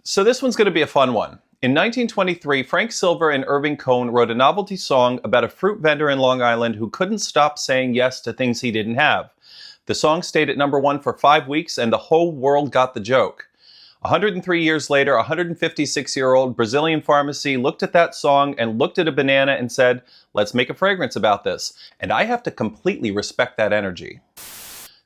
So this one's going to be a fun one. In 1923, Frank Silver and Irving Cohn wrote a novelty song about a fruit vendor in Long Island who couldn't stop saying yes to things he didn't have. The song stayed at #1 for 5 weeks and the whole world got the joke. 103 years later, a 156-year-old Brazilian pharmacy looked at that song and looked at a banana and said, let's make a fragrance about this. And I have to completely respect that energy.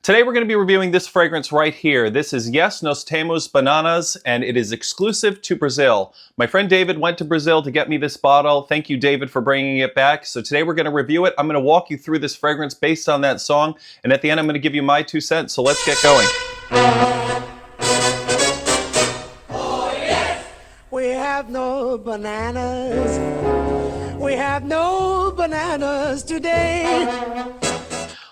Today we're going to be reviewing this fragrance right here. This is Yes, Nós Temos Bananas, and it is exclusive to Brazil. My friend David went to Brazil to get me this bottle. Thank you, David, for bringing it back. So today we're going to review it. I'm going to walk you through this fragrance based on that song, and at the end I'm going to give you my 2 cents. So let's get going. Oh, yes. We have no bananas. We have no bananas today.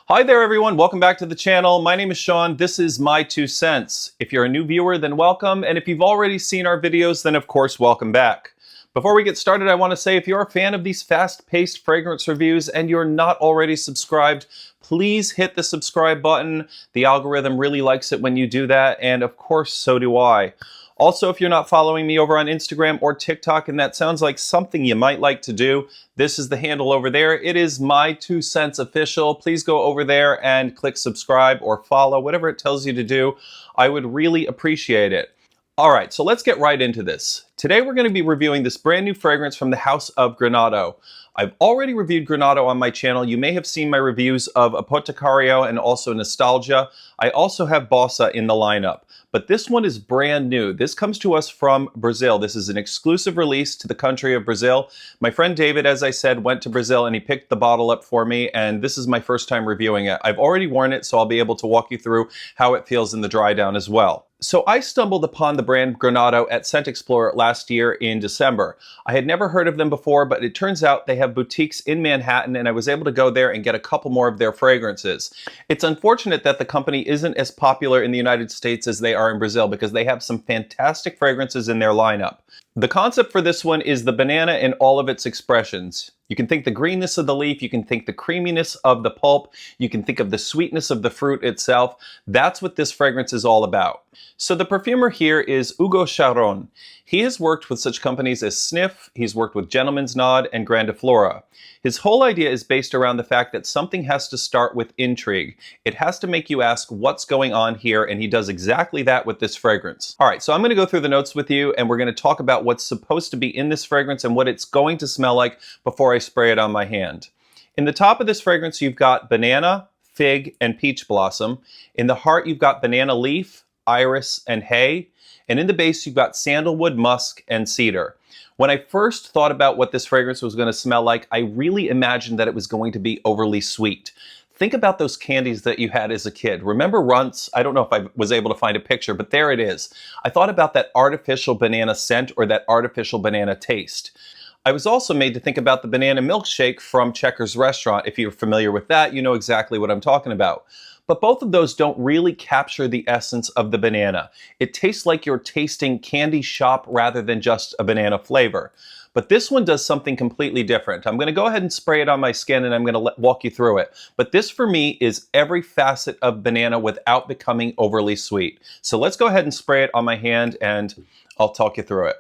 Hi there everyone, welcome back to the channel. My name is Sean, this is my 2 cents. If you're a new viewer, then welcome, and if you've already seen our videos, then of course welcome back. Before we get started, I want to say if you're a fan of these fast-paced fragrance reviews and you're not already subscribed, please hit the subscribe button. The algorithm really likes it when you do that, and of course so do I. Also, if you're not following me over on Instagram or TikTok and that sounds like something you might like to do, this is the handle over there. It is my 2 cents official. Please go over there and click subscribe or follow, whatever it tells you to do. I would really appreciate it. All right, so let's get right into this. Today we're going to be reviewing this brand new fragrance from the House of Granado. I've already reviewed Granado on my channel. You may have seen my reviews of Apotecario and also Nostalgia. I also have Bossa in the lineup. But this one is brand new. This comes to us from Brazil. This is an exclusive release to the country of Brazil. My friend David, as I said, went to Brazil and he picked the bottle up for me, and this is my first time reviewing it. I've already worn it, so I'll be able to walk you through how it feels in the dry down as well. So I stumbled upon the brand Granado at Scent Explorer last year in December. I had never heard of them before, but it turns out they have boutiques in Manhattan, and I was able to go there and get a couple more of their fragrances. It's unfortunate that the company isn't as popular in the United States as they are in Brazil because they have some fantastic fragrances in their lineup. The concept for this one is the banana in all of its expressions. You can think the greenness of the leaf, you can think the creaminess of the pulp, you can think of the sweetness of the fruit itself. That's what this fragrance is all about. So the perfumer here is Hugo Charon. He has worked with such companies as Sniff, he's worked with Gentleman's Nod and Grandiflora. His whole idea is based around the fact that something has to start with intrigue. It has to make you ask what's going on here, and he does exactly that with this fragrance. All right, so I'm going to go through the notes with you, and we're going to talk about what's supposed to be in this fragrance and what it's going to smell like before I spray it on my hand. In the top of this fragrance, you've got banana, fig, and peach blossom. In the heart, you've got banana leaf, iris, and hay. And in the base, you've got sandalwood, musk, and cedar. When I first thought about what this fragrance was going to smell like, I really imagined that it was going to be overly sweet. Think about those candies that you had as a kid. Remember runts? I don't know if I was able to find a picture, but there it is. I thought about that artificial banana scent or that artificial banana taste. I was also made to think about the banana milkshake from Checkers Restaurant. If you're familiar with that, you know exactly what I'm talking about. But both of those don't really capture the essence of the banana. It tastes like you're tasting candy shop rather than just a banana flavor. But this one does something completely different. I'm going to go ahead and spray it on my skin and I'm going to walk you through it. But this for me is every facet of banana without becoming overly sweet. So let's go ahead and spray it on my hand and I'll talk you through it.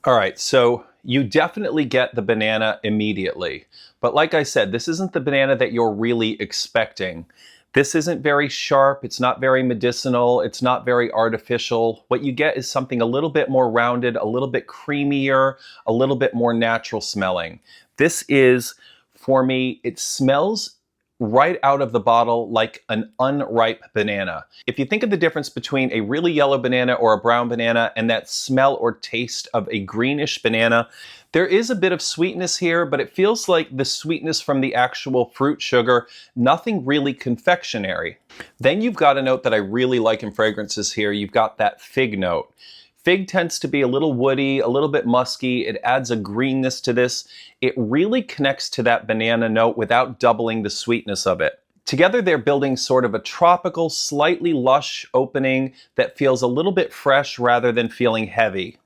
All right, so you definitely get the banana immediately. But like I said, this isn't the banana that you're really expecting. This isn't very sharp, it's not very medicinal, it's not very artificial. What you get is something a little bit more rounded, a little bit creamier, a little bit more natural smelling. This is, for me, it smells right out of the bottle like an unripe banana. If you think of the difference between a really yellow banana or a brown banana and that smell or taste of a greenish banana, there is a bit of sweetness here, but it feels like the sweetness from the actual fruit sugar, nothing really confectionery. Then you've got a note that I really like in fragrances here. You've got that fig note. Fig tends to be a little woody, a little bit musky. It adds a greenness to this. It really connects to that banana note without doubling the sweetness of it. Together they're building sort of a tropical, slightly lush opening that feels a little bit fresh rather than feeling heavy.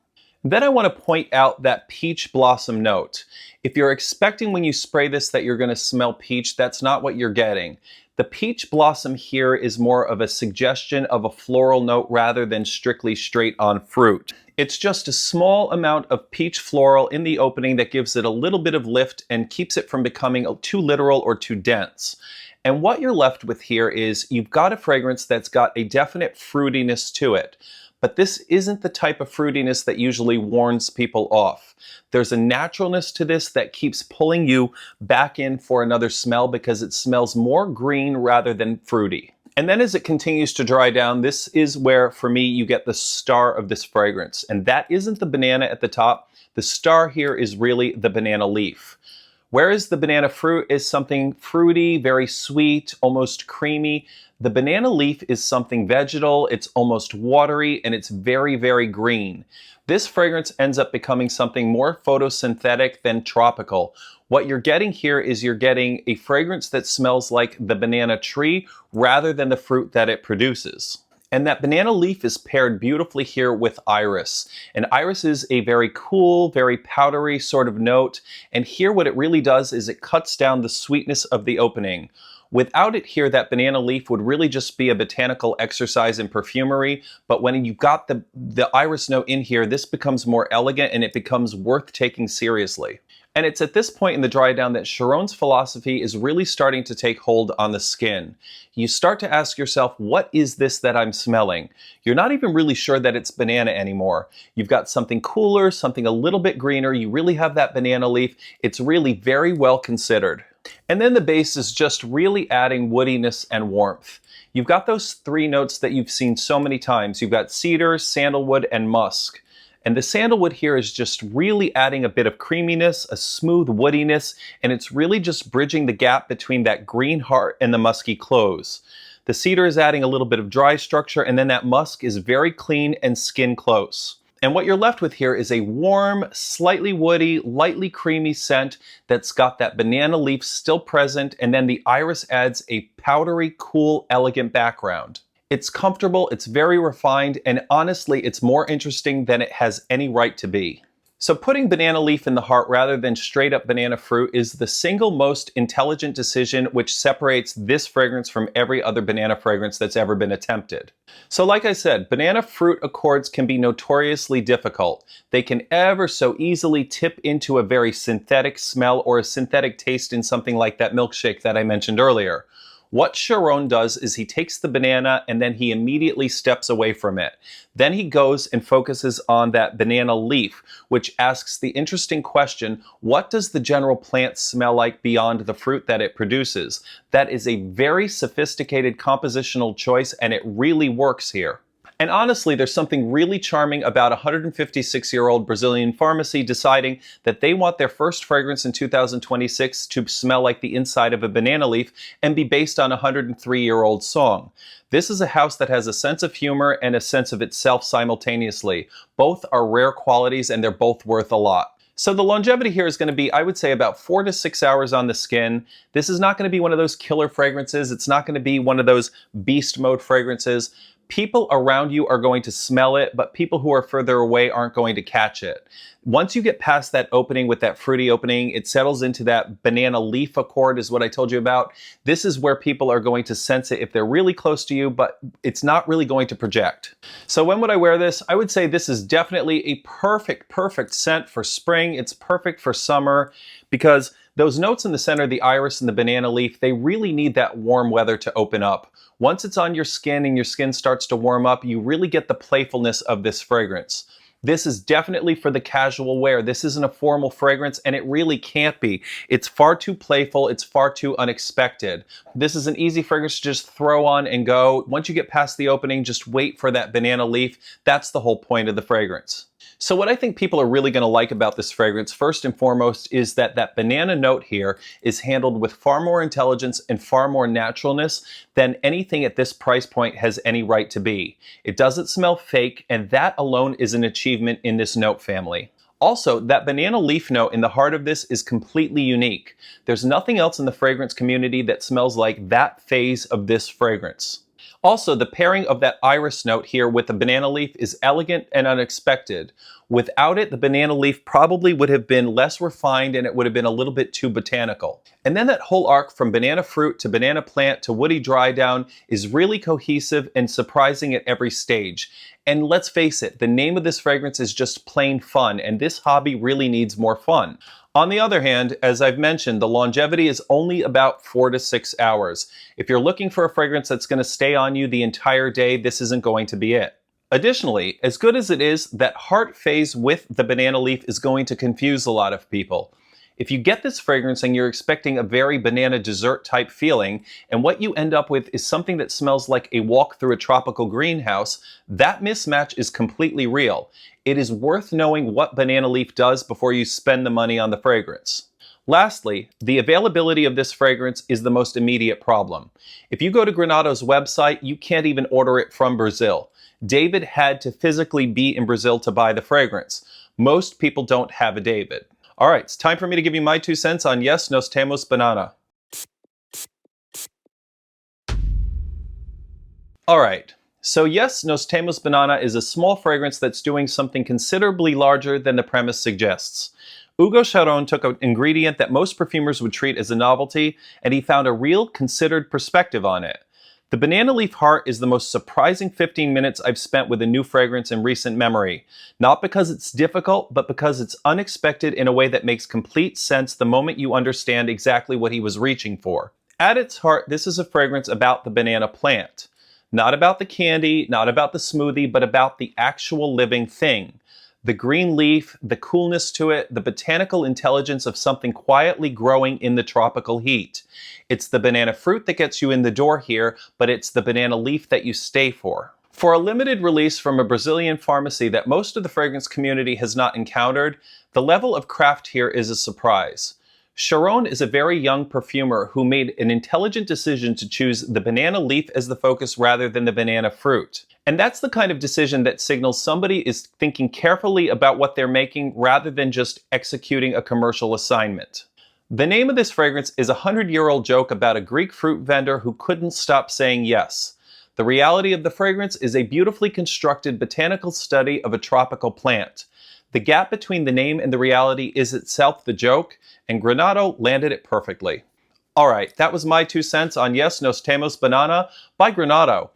Then I want to point out that peach blossom note. If you're expecting when you spray this that you're going to smell peach, that's not what you're getting. The peach blossom here is more of a suggestion of a floral note rather than strictly straight on fruit. It's just a small amount of peach floral in the opening that gives it a little bit of lift and keeps it from becoming too literal or too dense. And what you're left with here is you've got a fragrance that's got a definite fruitiness to it. But this isn't the type of fruitiness that usually warns people off. There's a naturalness to this that keeps pulling you back in for another smell because it smells more green rather than fruity. And then as it continues to dry down, this is where, for me, you get the star of this fragrance. And that isn't the banana at the top. The star here is really the banana leaf. Whereas the banana fruit is something fruity, very sweet, almost creamy, the banana leaf is something vegetal, it's almost watery, and it's very, very green. This fragrance ends up becoming something more photosynthetic than tropical. What you're getting here is you're getting a fragrance that smells like the banana tree rather than the fruit that it produces. And that banana leaf is paired beautifully here with iris. And iris is a very cool, very powdery sort of note. And here what it really does is it cuts down the sweetness of the opening. Without it here, that banana leaf would really just be a botanical exercise in perfumery. But when you've got the iris note in here, this becomes more elegant and it becomes worth taking seriously. And it's at this point in the dry down that Sharon's philosophy is really starting to take hold on the skin. You start to ask yourself, what is this that I'm smelling? You're not even really sure that it's banana anymore. You've got something cooler, something a little bit greener. You really have that banana leaf. It's really very well considered. And then the base is just really adding woodiness and warmth. You've got those three notes that you've seen so many times. You've got cedar, sandalwood, and musk. And the sandalwood here is just really adding a bit of creaminess, a smooth woodiness, and it's really just bridging the gap between that green heart and the musky close. The cedar is adding a little bit of dry structure, and then that musk is very clean and skin close. And what you're left with here is a warm, slightly woody, lightly creamy scent that's got that banana leaf still present, and then the iris adds a powdery, cool, elegant background. It's comfortable, it's very refined, and honestly, it's more interesting than it has any right to be. So putting banana leaf in the heart rather than straight up banana fruit is the single most intelligent decision which separates this fragrance from every other banana fragrance that's ever been attempted. So like I said, banana fruit accords can be notoriously difficult. They can ever so easily tip into a very synthetic smell or a synthetic taste in something like that milkshake that I mentioned earlier. What Sharon does is he takes the banana and then he immediately steps away from it. Then he goes and focuses on that banana leaf, which asks the interesting question, what does the general plant smell like beyond the fruit that it produces? That is a very sophisticated compositional choice, and it really works here. And honestly, there's something really charming about a 156-year-old Brazilian pharmacy deciding that they want their first fragrance in 2026 to smell like the inside of a banana leaf and be based on a 103-year-old song. This is a house that has a sense of humor and a sense of itself simultaneously. Both are rare qualities and they're both worth a lot. So the longevity here is going to be, I would say, about 4 to 6 hours on the skin. This is not going to be one of those killer fragrances. It's not going to be one of those beast mode fragrances. People around you are going to smell it, but people who are further away aren't going to catch it. Once you get past that opening with that fruity opening, it settles into that banana leaf accord is what I told you about. This is where people are going to sense it if they're really close to you, but it's not really going to project. So when would I wear this? I would say this is definitely a perfect scent for spring. It's perfect for summer because those notes in the center, the iris and the banana leaf, they really need that warm weather to open up. Once it's on your skin and your skin starts to warm up, you really get the playfulness of this fragrance. This is definitely for the casual wear. This isn't a formal fragrance, and it really can't be. It's far too playful. It's far too unexpected. This is an easy fragrance to just throw on and go. Once you get past the opening, just wait for that banana leaf. That's the whole point of the fragrance. So what I think people are really going to like about this fragrance, first and foremost, is that that banana note here is handled with far more intelligence and far more naturalness than anything at this price point has any right to be. It doesn't smell fake, and that alone is an achievement in this note family. Also, that banana leaf note in the heart of this is completely unique. There's nothing else in the fragrance community that smells like that phase of this fragrance. Also, the pairing of that iris note here with the banana leaf is elegant and unexpected. Without it, the banana leaf probably would have been less refined and it would have been a little bit too botanical. And then that whole arc from banana fruit to banana plant to woody dry down is really cohesive and surprising at every stage. And let's face it, the name of this fragrance is just plain fun, and this hobby really needs more fun. On the other hand, as I've mentioned, the longevity is only about 4 to 6 hours. If you're looking for a fragrance that's going to stay on you the entire day, this isn't going to be it. Additionally, as good as it is, that heart phase with the banana leaf is going to confuse a lot of people. If you get this fragrance and you're expecting a very banana dessert type feeling, and what you end up with is something that smells like a walk through a tropical greenhouse, that mismatch is completely real. It is worth knowing what banana leaf does before you spend the money on the fragrance. Lastly, the availability of this fragrance is the most immediate problem. If you go to Granado's website, you can't even order it from Brazil. David had to physically be in Brazil to buy the fragrance. Most people don't have a David. All right, it's time for me to give you my 2 cents on Yes, Nós Temos Banana. All right, so Yes, Nós Temos Banana is a small fragrance that's doing something considerably larger than the premise suggests. Hugo Charon took an ingredient that most perfumers would treat as a novelty, and he found a real, considered perspective on it. The banana leaf heart is the most surprising 15 minutes I've spent with a new fragrance in recent memory. Not because it's difficult, but because it's unexpected in a way that makes complete sense the moment you understand exactly what he was reaching for. At its heart, this is a fragrance about the banana plant. Not about the candy, not about the smoothie, but about the actual living thing. The green leaf, the coolness to it, the botanical intelligence of something quietly growing in the tropical heat. It's the banana fruit that gets you in the door here, but it's the banana leaf that you stay for. For a limited release from a Brazilian pharmacy that most of the fragrance community has not encountered, the level of craft here is a surprise. Charon is a very young perfumer who made an intelligent decision to choose the banana leaf as the focus rather than the banana fruit. And that's the kind of decision that signals somebody is thinking carefully about what they're making rather than just executing a commercial assignment. The name of this fragrance is a 100-year-old joke about a Greek fruit vendor who couldn't stop saying yes. The reality of the fragrance is a beautifully constructed botanical study of a tropical plant. The gap between the name and the reality is itself the joke, and Granado landed it perfectly. Alright, that was my 2 cents on Yes, Nós Temos Banana by Granado.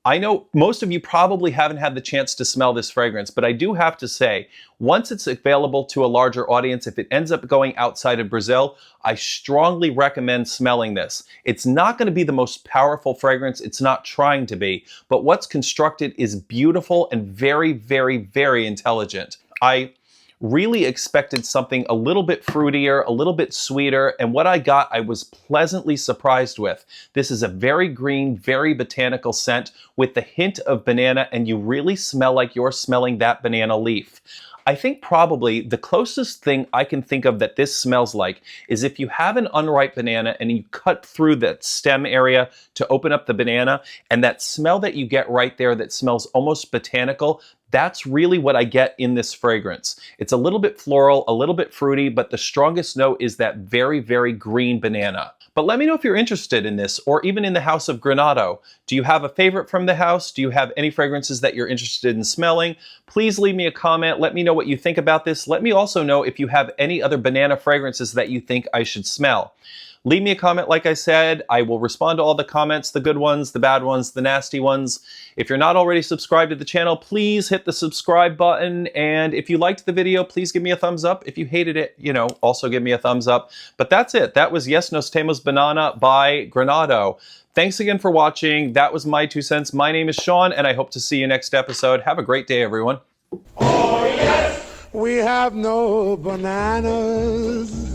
I know most of you probably haven't had the chance to smell this fragrance, but I do have to say, once it's available to a larger audience, if it ends up going outside of Brazil, I strongly recommend smelling this. It's not going to be the most powerful fragrance, it's not trying to be, but what's constructed is beautiful and very, very, very intelligent. I really expected something a little bit fruitier, a little bit sweeter, and what I got I was pleasantly surprised with. This is a very green, very botanical scent with the hint of banana, and you really smell like you're smelling that banana leaf. I think probably the closest thing I can think of that this smells like is if you have an unripe banana and you cut through that stem area to open up the banana, and that smell that you get right there that smells almost botanical, that's really what I get in this fragrance. It's a little bit floral, a little bit fruity, but the strongest note is that very, very green banana. But let me know if you're interested in this, or even in the house of Granado. Do you have a favorite from the house? Do you have any fragrances that you're interested in smelling? Please leave me a comment. Let me know what you think about this. Let me also know if you have any other banana fragrances that you think I should smell. Leave me a comment, like I said. I will respond to all the comments, the good ones, the bad ones, the nasty ones. If you're not already subscribed to the channel, please hit the subscribe button. And if you liked the video, please give me a thumbs up. If you hated it, also give me a thumbs up. But that's it. That was Yes, Nós Temos Banana by Granado. Thanks again for watching. That was my 2 cents. My name is Sean, and I hope to see you next episode. Have a great day, everyone. Oh, yes! We have no bananas.